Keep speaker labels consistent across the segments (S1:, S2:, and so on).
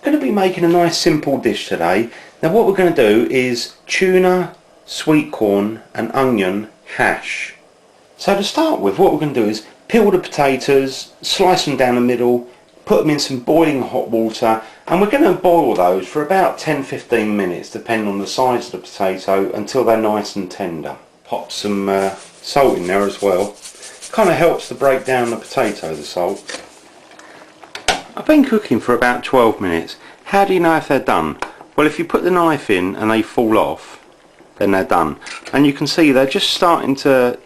S1: going to be making a nice simple dish today. Now what we're going to do is tuna, sweet corn and onion hash. So to start with, what we're going to do is peel the potatoes, slice them down the middle, put them in some boiling hot water, and we're going to boil those for about 10-15 minutes depending on the size of the potato until they're nice and tender. Pop some salt in there as well. Kind of helps to break down the potato, the salt. I've been cooking for about 12 minutes. How do you know if they're done? Well, if you put the knife in and they fall off, then they're done. And you can see they're just starting to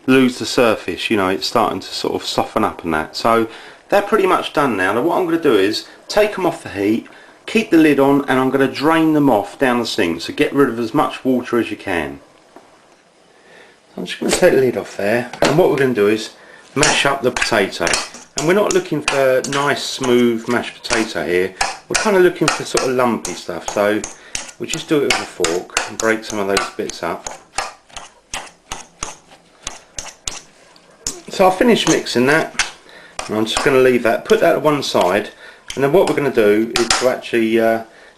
S1: lose the surface, you know, it's starting to sort of soften up and that. So they're pretty much done now. Now what I'm going to do is take them off the heat, keep the lid on, and I'm going to drain them off down the sink. So get rid of as much water as you can. I'm just going to take the lid off there, and what we're going to do is mash up the potato. And we're not looking for nice smooth mashed potato here, we're kind of looking for sort of lumpy stuff, so we just do it with a fork and break some of those bits up. So I'll finish mixing that, and I'm just going to leave that, put that to one side, and then what we're going to do is to actually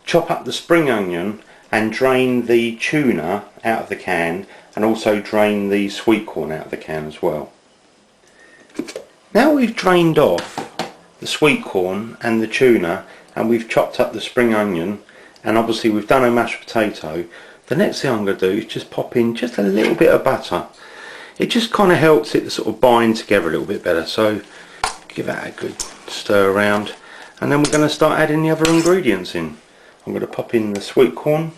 S1: chop up the spring onion and drain the tuna out of the can, and also drain the sweet corn out of the can as well. Now we've drained off the sweet corn and the tuna, and we've chopped up the spring onion, and obviously we've done a mashed potato, the next thing I'm going to do is just pop in just a little bit of butter. It just kind of helps it to sort of bind together a little bit better, so give that a good stir around, and then we're going to start adding the other ingredients in. I'm going to pop in the sweet corn,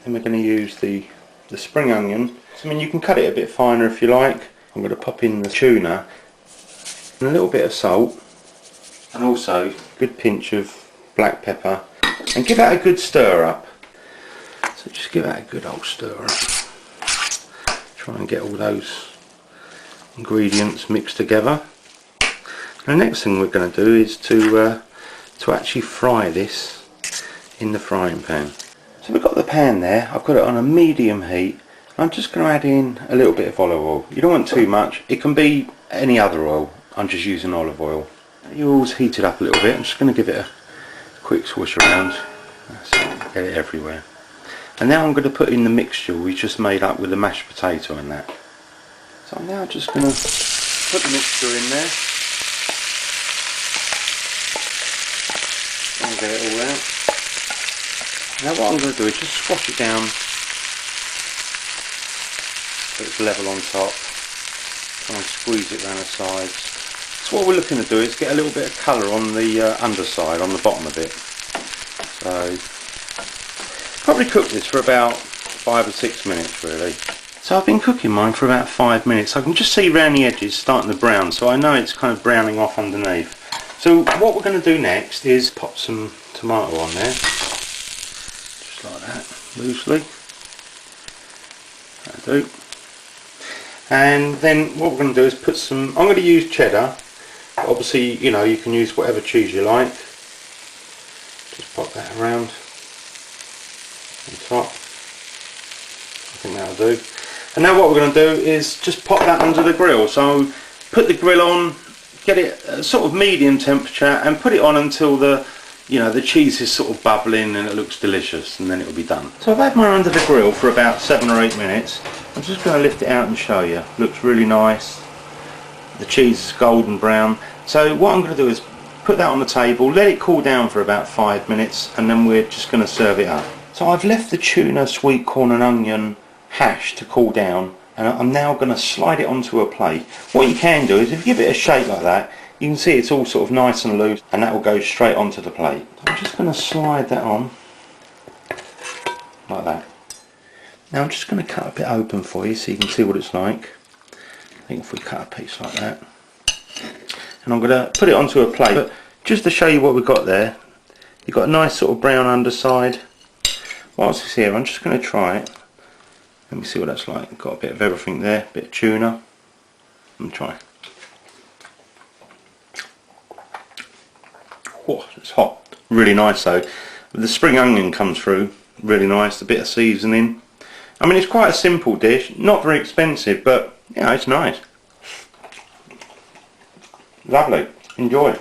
S1: then we're going to use the spring onion. I mean, you can cut it a bit finer if you like. I'm going to pop in the tuna and a little bit of salt, and also a good pinch of black pepper, and give that a good stir up. So just give that a good old stir up. Try and get all those ingredients mixed together. And the next thing we're going to do is to actually fry this in the frying pan. So we've got the pan there, I've got it on a medium heat. I'm just going to add in a little bit of olive oil. You don't want too much, it can be any other oil, I'm just using olive oil. The oil's heated up a little bit, I'm just going to give it a quick swish around, so get it everywhere. And now I'm going to put in the mixture we just made up with the mashed potato and that. So I'm now just going to put the mixture in there and get it all out. Now what I'm going to do is just squash it down so it's level on top. Try and squeeze it around the sides. So what we're looking to do is get a little bit of colour on the underside, on the bottom of it. So probably cook this for about 5 or 6 minutes really. So I've been cooking mine for about 5 minutes. I can just see around the edges starting to brown, so I know it's kind of browning off underneath. So what we're going to do next is pop some tomato on there. Like that, loosely. That'll do. And then what we're going to do is put some, I'm going to use cheddar. Obviously, you know, you can use whatever cheese you like. Just pop that around on top. I think that'll do. And now what we're going to do is just pop that under the grill. So put the grill on, get it sort of medium temperature, and put it on until the cheese is sort of bubbling and it looks delicious, and then it'll be done. So I've had mine under the grill for about 7 or 8 minutes. I'm just going to lift it out and show you. Looks really nice. The cheese is golden brown. So what I'm going to do is put that on the table, let it cool down for about 5 minutes, and then we're just going to serve it up. So I've left the tuna, sweet corn and onion hash to cool down, and I'm now going to slide it onto a plate. What you can do is if you give it a shake like that, you can see it's all sort of nice and loose, and that will go straight onto the plate. I'm just going to slide that on like that. Now I'm just going to cut a bit open for you so you can see what it's like. I think if we cut a piece like that, and I'm going to put it onto a plate. But just to show you what we've got there, you've got a nice sort of brown underside. Whilst it's here, I'm just going to try it. Let me see what that's like. Got a bit of everything there, a bit of tuna. And try. Oh, it's hot. Really nice though. The spring onion comes through, really nice. A bit of seasoning. I mean, it's quite a simple dish, not very expensive, but you know, it's nice. Lovely. Enjoy.